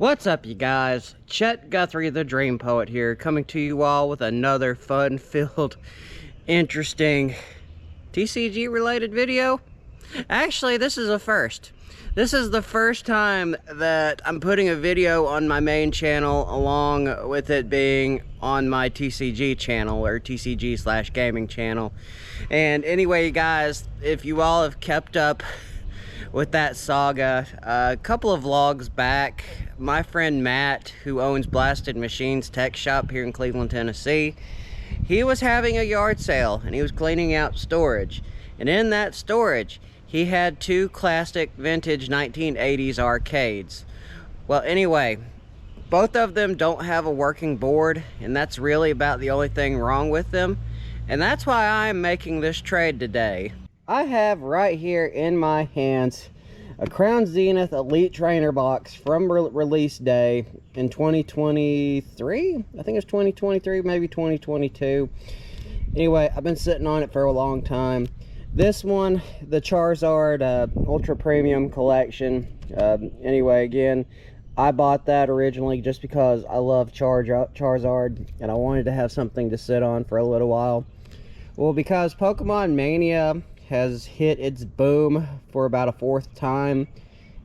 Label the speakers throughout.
Speaker 1: What's up, you guys? Chet-Guthrie, the Dream Poet here, coming to you all with another fun-filled, interesting TCG-related video. Actually, this is a first. This is the first time that I'm putting a video on my main channel along with it being on my TCG channel, or TCG/gaming channel. And anyway, you guys, if you all have kept up with that saga, a couple of vlogs back, my friend Matt, who owns Blasted Machines Tech Shop here in Cleveland, Tennessee, he was having a yard sale and he was cleaning out storage. And in that storage, he had two classic vintage 1980s arcades. Well, anyway, both of them don't have a working board, and that's really about the only thing wrong with them. And that's why I'm making this trade today. I have right here in my hands a Crown Zenith Elite Trainer box from release day in 2023. I think it's 2023, maybe 2022. Anyway, I've been sitting on it for a long time. This one, the Charizard Ultra Premium Collection. Anyway, again, I bought that originally just because I love Charizard and I wanted to have something to sit on for a little while. Well, because Pokemon Mania has hit its boom for about a fourth time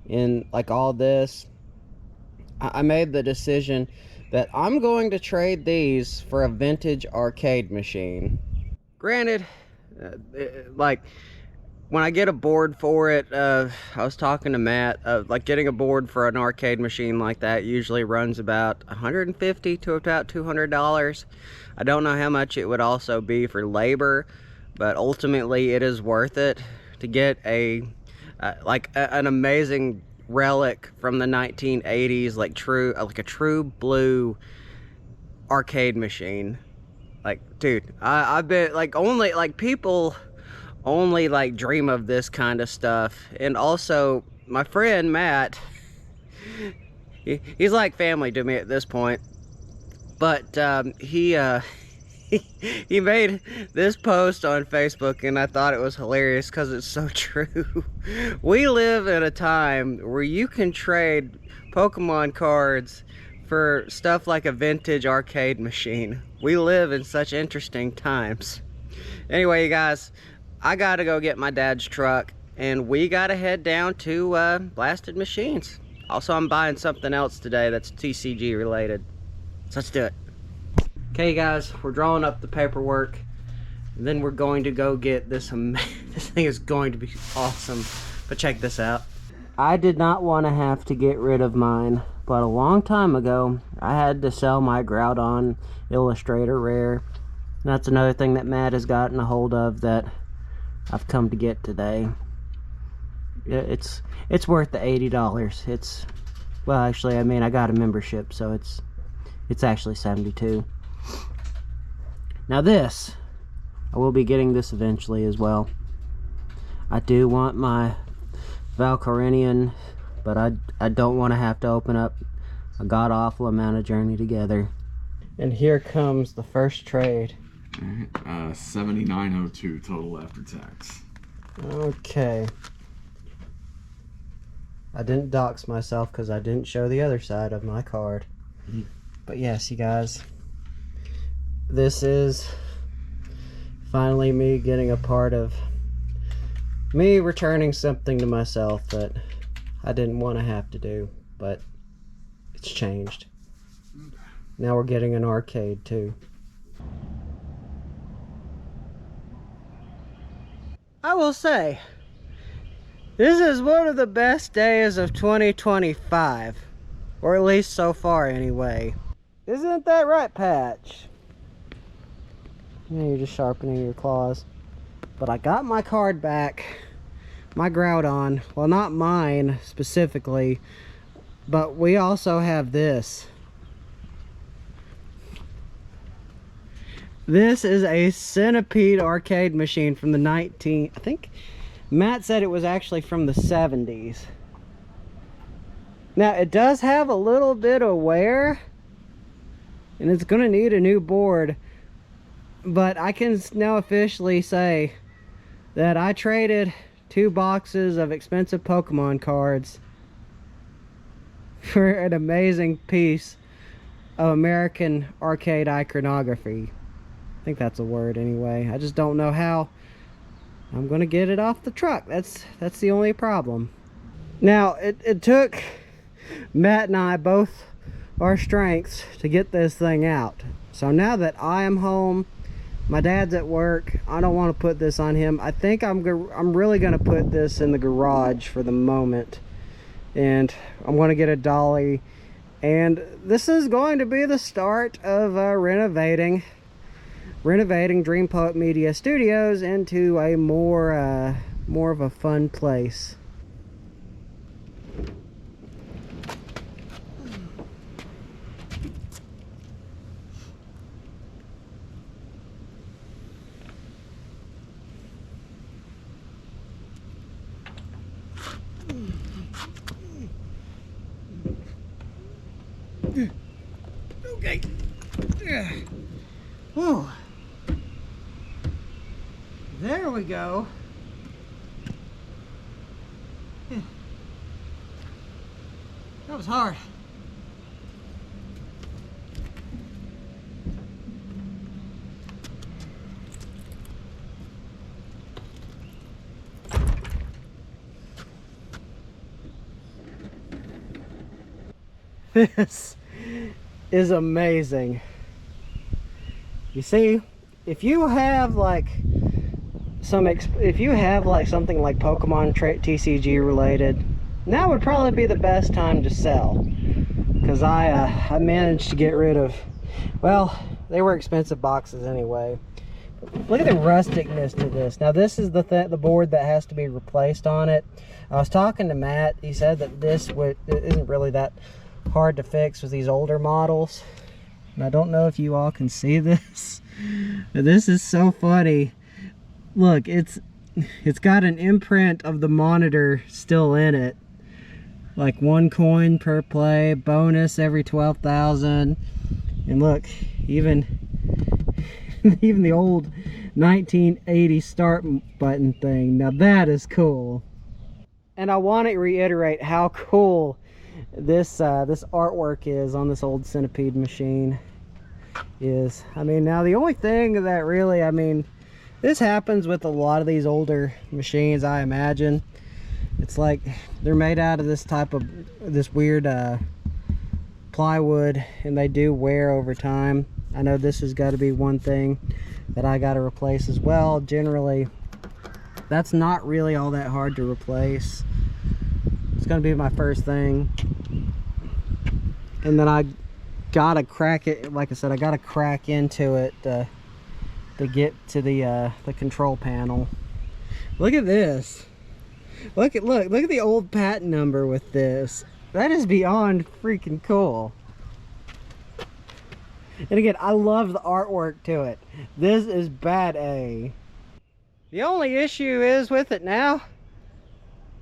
Speaker 1: in like all this, I made the decision that I'm going to trade these for a vintage arcade machine. Granted, like when I get a board for it, I was talking to Matt, like getting a board for an arcade machine like that usually runs about $150 to about $200. I don't know how much it would also be for labor, but ultimately it is worth it to get an amazing relic from the 1980s, like a true blue arcade machine. Like, dude, I've been like, people only like dream of this kind of stuff. And also my friend Matt, he's like family to me at this point, but he made this post on Facebook, and I thought it was hilarious because it's so true. We live in a time where you can trade Pokemon cards for stuff like a vintage arcade machine. We live in such interesting times. Anyway, you guys, I gotta go get my dad's truck, and we gotta head down to Blasted Machines. Also, I'm buying something else today that's TCG related. So let's do it. Okay, guys, we're drawing up the paperwork, and then we're going to go get this. This thing is going to be awesome. But check this out. I did not want to have to get rid of mine, but a long time ago, I had to sell my Groudon Illustrator Rare. And that's another thing that Matt has gotten a hold of that I've come to get today. It's worth the $80. It's, well, actually, I mean, I got a membership, so it's actually $72. Now this, I will be getting this eventually as well. I do want my Valkyrian, but I don't want to have to open up a god-awful amount of Journey Together. And here comes the first trade.
Speaker 2: Alright, $79.02 total after tax.
Speaker 1: Okay. I didn't dox myself because I didn't show the other side of my card. But yes, you guys, this is finally me getting a part of me returning something to myself that I didn't want to have to do, but it's changed. Now we're getting an arcade too. I will say, this is one of the best days of 2025, or at least so far anyway. Isn't that right, Patch? Yeah, you're just sharpening your claws. But I got my card back, my Groudon. Well, not mine specifically, but we also have this. This is a Centipede arcade machine from the I think Matt said it was actually from the 70s. Now, it does have a little bit of wear, and it's gonna need a new board, but I can now officially say that I traded 2 boxes of expensive Pokemon cards for an amazing piece of American arcade iconography. I think that's a word anyway. I just don't know how I'm gonna get it off the truck. That's the only problem. Now, it took Matt and I both our strengths to get this thing out. So now that I am home, my dad's at work, I don't want to put this on him. I think I'm really gonna put this in the garage for the moment, and I'm gonna get a dolly, and this is going to be the start of renovating Dream Poet Media Studios into a more of a fun place. Okay. Whew. There we go. That was hard. This is amazing. You see, if you have like something like Pokemon TCG related, now would probably be the best time to sell, because I managed to get rid of, well, they were expensive boxes anyway. Look at the rusticness to this. Now this is the board that has to be replaced on it. I was talking to Matt. He said that this isn't really that hard to fix with these older models. And I don't know if you all can see this, but this is so funny. Look, it's got an imprint of the monitor still in it. Like 1 coin per play, bonus every 12,000. And look, even the old 1980 start button thing. Now that is cool. And I want to reiterate how cool this artwork is on this old Centipede machine is. I mean, now the only thing that really, I mean, this happens with a lot of these older machines, I imagine. It's like they're made out of this weird plywood, and they do wear over time. I know this has got to be one thing that I got to replace as well. Generally, that's not really all that hard to replace. It's going to be my first thing. And then I gotta crack it, like I said, I gotta crack into it to get to the control panel. Look at this. Look at the old patent number with this. That is beyond freaking cool. And again, I love the artwork to it. This is bad A. The only issue is with it now,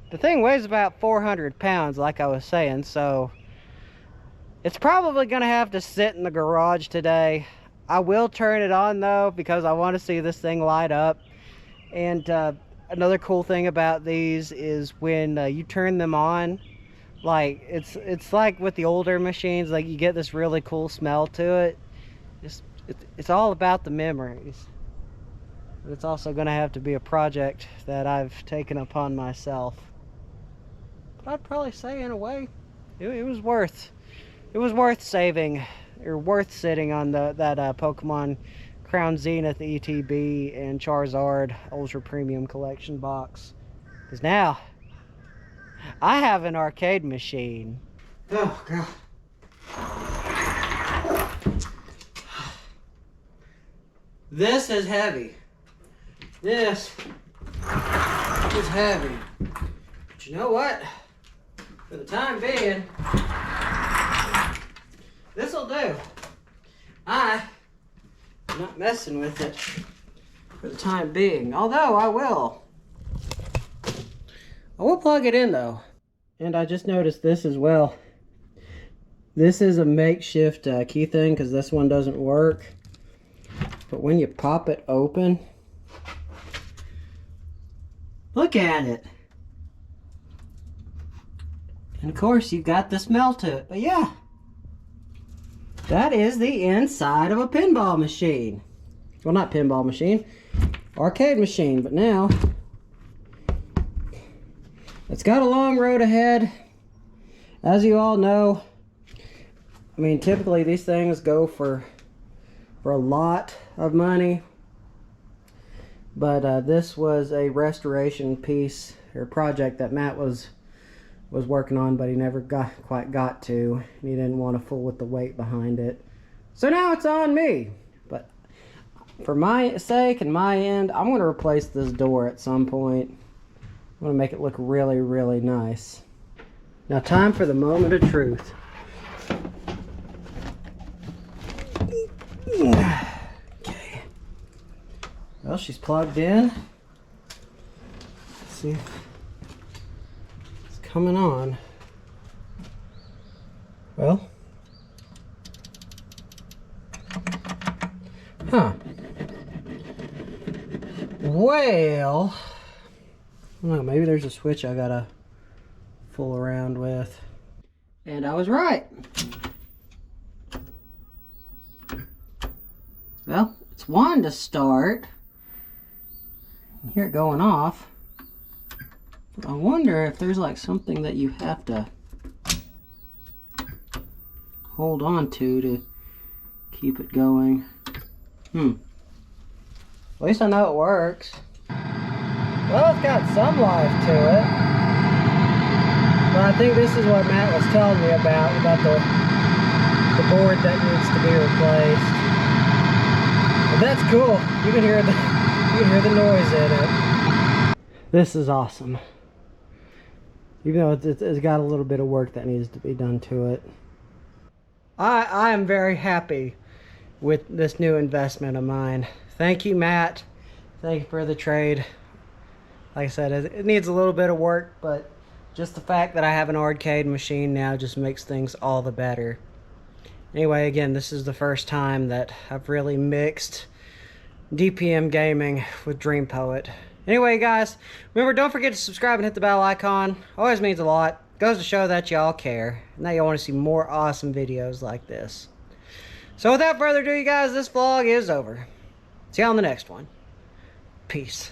Speaker 1: the thing weighs about 400 pounds, like I was saying, so it's probably gonna have to sit in the garage today. I will turn it on though, because I want to see this thing light up. And another cool thing about these is when you turn them on, like it's like with the older machines, like you get this really cool smell to it. It's all about the memories. But it's also gonna have to be a project that I've taken upon myself. But I'd probably say in a way, it was worth saving, or worth sitting on that Pokemon Crown Zenith ETB and Charizard Ultra Premium Collection box. Because now, I have an arcade machine. Oh, God. This is heavy. This is heavy. But you know what? For the time being, this'll do. I'm not messing with it for the time being. Although I will plug it in though. And I just noticed this as well. This is a makeshift key thing, because this one doesn't work. But when you pop it open, look at it. And of course, you got the smell to it. But yeah, that is the inside of a pinball machine. Well, not pinball machine, arcade machine. But now, it's got a long road ahead. As you all know, I mean, typically these things go for a lot of money. But this was a restoration piece or project that Matt was working on, but he never quite got to, and he didn't want to fool with the weight behind it. So now it's on me. But for my sake and my end, I'm going to replace this door at some point. I'm going to make it look really, really nice. Now, time for the moment of truth. Okay. Well, she's plugged in. Let's see if it's coming on. Well. Huh. Well. I don't know, maybe there's a switch I gotta fool around with. And I was right. Well, it's one to start. You hear it going off. But I wonder if there's like something that you have to hold on to keep it going. At least I know it works. Well, it's got some life to it. But I think this is what Matt was telling me about the board that needs to be replaced. But that's cool. You can hear the noise in it. This is awesome. Even though it's got a little bit of work that needs to be done to it. I am very happy with this new investment of mine. Thank you, Matt. Thank you for the trade. Like I said, it needs a little bit of work, but just the fact that I have an arcade machine now just makes things all the better. Anyway, again, this is the first time that I've really mixed DPM gaming with Dream Poet. Anyway, guys, remember, don't forget to subscribe and hit the bell icon. Always means a lot. Goes to show that y'all care. And that y'all want to see more awesome videos like this. So without further ado, you guys, this vlog is over. See you on the next one. Peace.